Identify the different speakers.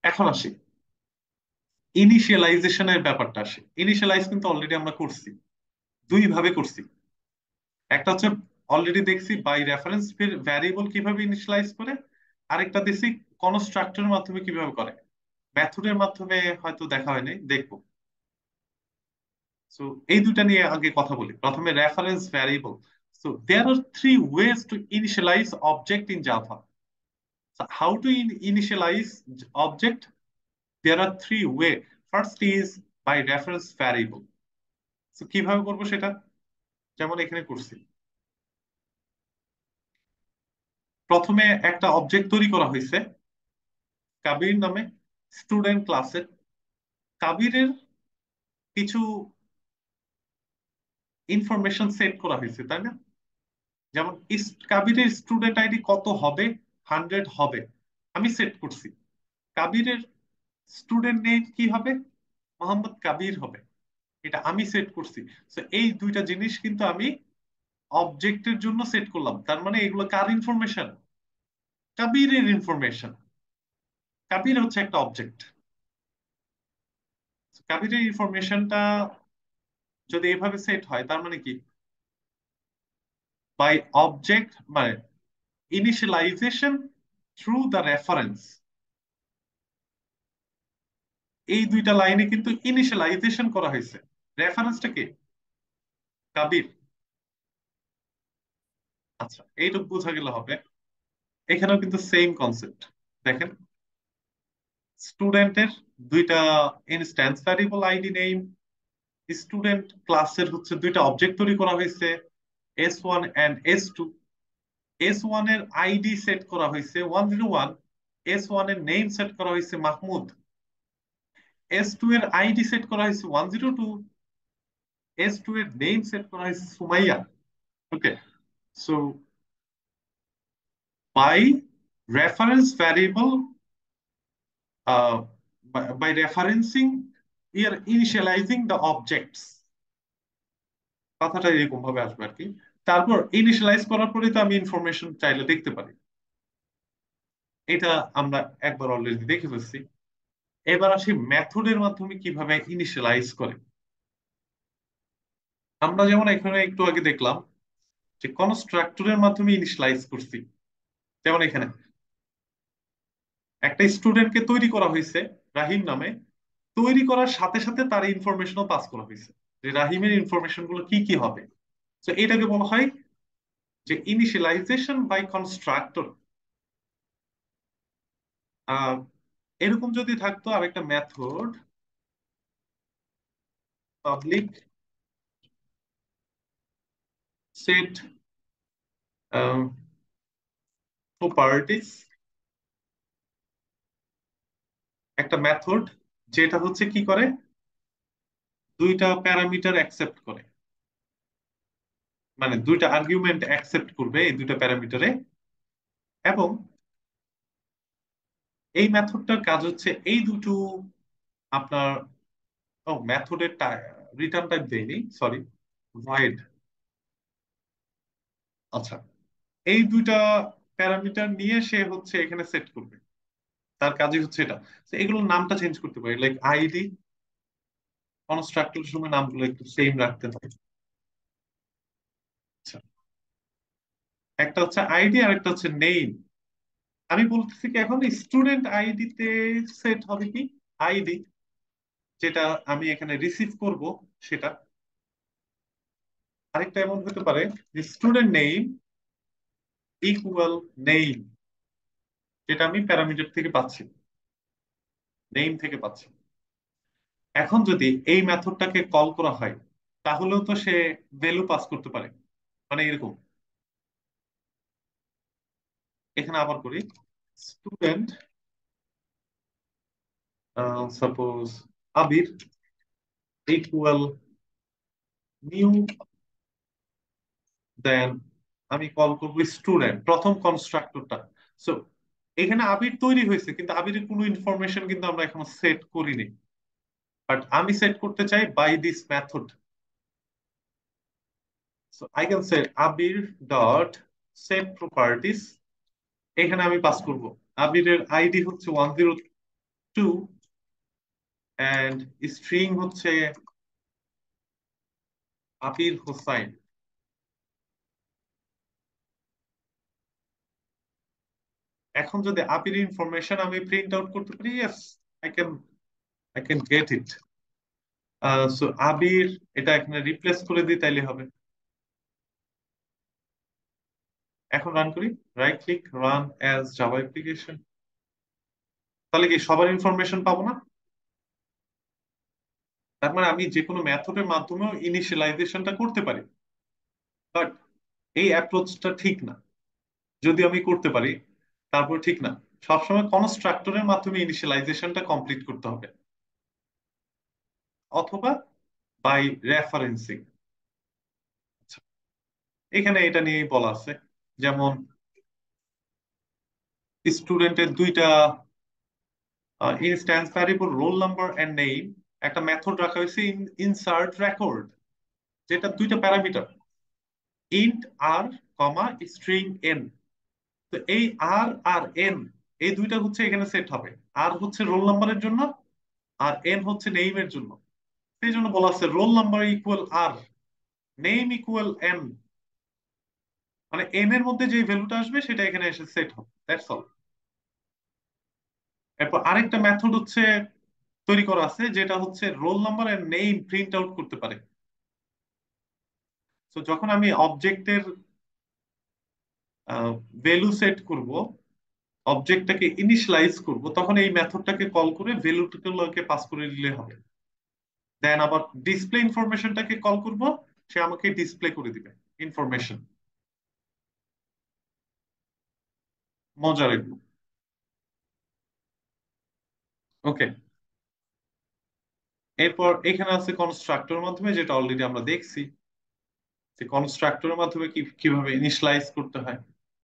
Speaker 1: এখন আসি ইনিশিয়ালাইজেশনের ব্যাপারটা আসে। ইনিশিয়ালাইজ কিন্তু অলরেডি আমরা করছি, দুই ভাবে করছি। একটা হচ্ছে অলরেডি দেখছি বাই রেফারেন্স ভ্যারিয়েবল কিভাবে ইনিশিয়ালাইজ করে, আরেকটা দেখছি কনস্ট্রাক্টরের মাধ্যমে কিভাবে করে। মেথডের মাধ্যমে হয়তো দেখা হয়নি, দেখবো। সো এই দুইটা নিয়ে আগে কথা বলি। প্রথমে reference variable. So there are three ways to initialize object in Java. How to initialize object? there are three way. First is by reference variable. So কিভাবে করবো সেটা, যেমন এখানে করছি। প্রথমে একটা অবজেক্ট তৈরি করা হয়েছে কাবির নামে, স্টুডেন্ট ক্লাসের। কাবিরের কিছু ইনফরমেশন সেট করা হয়েছে, তাই না? যেমন কাবিরের স্টুডেন্ট আইডি কত হবে, 100 হবে, আমি সেট করছি। কাবিরের স্টুডেন্ট নেম কি হবে, মোহাম্মদ কাবির হবে, এটা আমি সেট করছি। তো এই দুইটা জিনিস কিন্তু আমি অবজেক্টের জন্য সেট করলাম। তার মানে এগুলো কার ইনফরমেশন? কাবিরের ইনফরমেশন। কাবির হচ্ছে একটা অবজেক্ট। কাবিরের ইনফরমেশনটা যদি এভাবে সেট হয়, তার মানে কি, বাই অবজেক্ট মানে ইনিশিয়ালাইজেশন থ্রু দ্য রেফারেন্স। এই দুইটা লাইনে কিন্তু ইনিশিয়ালাইজেশন করা হয়েছে। রেফারেন্সটা কি? কাবির। আচ্ছা, এইটুকু বোঝা গেলে হবে। এখানেও কিন্তু সেম কনসেপ্ট। দেখেন, স্টুডেন্টের দুইটা instance variable ID name, student ক্লাসের হচ্ছে দুইটা অবজেক্ট তৈরি করা হয়েছে, S1 এন্ড S2। S1 এর আইডি সেট করা হয়েছে 101, S1 এর নেম সেট করা হয়েছে মাহমুদ, S2 এর আইডি সেট করা হয়েছে 102, S2 এর নেম সেট করা হয়েছে Sumaiya. Okay, so by reference variable, by referencing we are initializing the objects। কথাটা এরকম ভাবে আসবে আর কি। তারপর ইনিশিয়ালাইজ করার পরে তো আমি ইনফরমেশন চাইলে দেখতে পারি। এটা আমরা একবার অলরেডি দেখে ফেলছি। এবার আসি মেথডের মাধ্যমে কিভাবে ইনিশিয়ালাইজ করে। আমরা যেমন এখানে একটু আগে দেখলাম যে কনস্ট্রাক্টরের মাধ্যমে ইনিশিয়ালাইজ করছি। যেমন এখানে একটা স্টুডেন্টকে তৈরি করা হয়েছে রাহিম নামে, তৈরি করার সাথে সাথে তার ইনফরমেশনও পাস করা হয়েছে যে রাহিমের ইনফরমেশন গুলো কি কি হবে। তো এটাকে বলা হয় যে ইনিশিয়ালাইজেশন বাই কনস্ট্রাক্টর। এরকম যদি থাকতো আরেকটা মেথড, পাবলিক সেট প্রপার্টিস, একটা মেথড যেটা হচ্ছে কি করে, দুইটা প্যারামিটার অ্যাকসেপ্ট করে, মানে দুইটা আর্গুমেন্ট অ্যাকসেপ্ট করবে এই দুইটা প্যারামিটারে। এবং এই মেথডটার কাজ হচ্ছে এই দুটো আপনার, ও মেথডের রিটার্ন টাইপ দেয়নি, সরি, ভয়েড। আচ্ছা, এই দুইটা প্যারামিটার নিয়ে সে হচ্ছে এখানে সেট করবে, তার কাজই হচ্ছে এটা। তো এগুলোর নামটা চেঞ্জ করতে পারি, লাইক আইডি। কনস্ট্রাক্টরের সময় নামগুলো একটু সেম রাখতে হয়। আচ্ছা, একটা হচ্ছে আইডি আর একটা হচ্ছে নেম। আমি বলতেছি কি, এখন স্টুডেন্ট আইডিতে সেট হবে কি, আইডি, যেটা আমি এখানে রিসিভ করব সেটা। আরেকটা এমন হতে পারে যে স্টুডেন্ট নেম ইকুয়াল নেম, যেটা আমি প্যারামিটার থেকে পাচ্ছি, নেম থেকে পাচ্ছি। এখন যদি এই মেথডটাকে কল করা হয়, তাহলেও তো সে ভ্যালু পাস করতে পারে। মানে এরকম, এখানে আবার করি, স্টুডেন্ট সাপোজ আবির ইকুয়াল নিউ, দেন আমি কল করবো স্টুডেন্ট, প্রথম কনস্ট্রাক্টরটা। সো এখানে আবির তৈরি হয়েছে, কিন্তু আবিরের কোনো ইনফরমেশন কিন্তু আমরা এখনো সেট করিনি। বাট আমি সেট করতে চাই by this method. So I can say Abir dot set properties. এখানে আমি পাস করব আবিরের আইডি হচ্ছে 102, টু, অ্যান্ড স্ট্রিং হচ্ছে আবির হোসাইন। এখন যদি আবির ইনফরমেশন আমি প্রিন্ট আউট করতে পারি, yes, I can I can get it. So Abir, এটা এখানে রিপ্লেস করে দিই তাইলে হবে। এখন রান করি, right click, run as Java application. তাহলে কি সবার ইনফরমেশন পাবো না? তার মানে আমি যে কোনো মেথডের মাধ্যমেও ইনিশিয়ালাইজেশনটা করতে পারি, বাট এই অ্যাপ্রোচটা ঠিক না। যদি আমি করতে পারি, তারপর ঠিক না। সবসময় কনস্ট্রাক্টরের মাধ্যমে ইনিশিয়ালাইজেশনটা কমপ্লিট করতে হবে, অথবা বাই রেফারেন্সিং। এখানে এটা নিয়েই বলা আছে, যেমন স্টুডেন্টের দুইটা instance variable roll number and name, একটা মেথড রাখা হয়েছে ইনসার্ট রেকর্ড, যেটা দুইটা parameter, int R comma string N. তো এই আর আর এন, এই দুইটা হচ্ছে এখানে সেট হবে। আর হচ্ছে রোল নাম্বারের জন্য, আর এন হচ্ছে নেইমের জন্য। সেই জন্য বলা আছে রোল নাম্বার ইকুয়াল আর, নেম ইকুয়াল এন, মানে এন এর মধ্যে যে ভ্যালুটা আসবে সেটা এখানে এসে সেট হবে, দ্যাটস অল। এরপর আরেকটা মেথড হচ্ছে তৈরি করা আছে, যেটা হচ্ছে রোল নাম্বার এর নেম প্রিন্ট আউট করতে পারে। তো যখন আমি অবজেক্টের ভ্যালু সেট করব, অবজেক্টটাকে ইনিশিয়ালাইজ করব, তখন এই মেথডটাকে কল করে ভ্যালুটাকে পাস করে দিলে হবে। দেন আবার ডিসপ্লে ইনফরমেশনটাকে কল করব, সে আমাকে ডিসপ্লে করে দিবে ইনফরমেশন। মজার এগুলো। ওকে, এরপর এখানে আছে কনস্ট্রাক্টরের মাধ্যমে, যেটা অলরেডি আমরা দেখছি যে কনস্ট্রাক্টরের মাধ্যমে কিভাবে ইনিশিয়ালাইজ করতে হয়।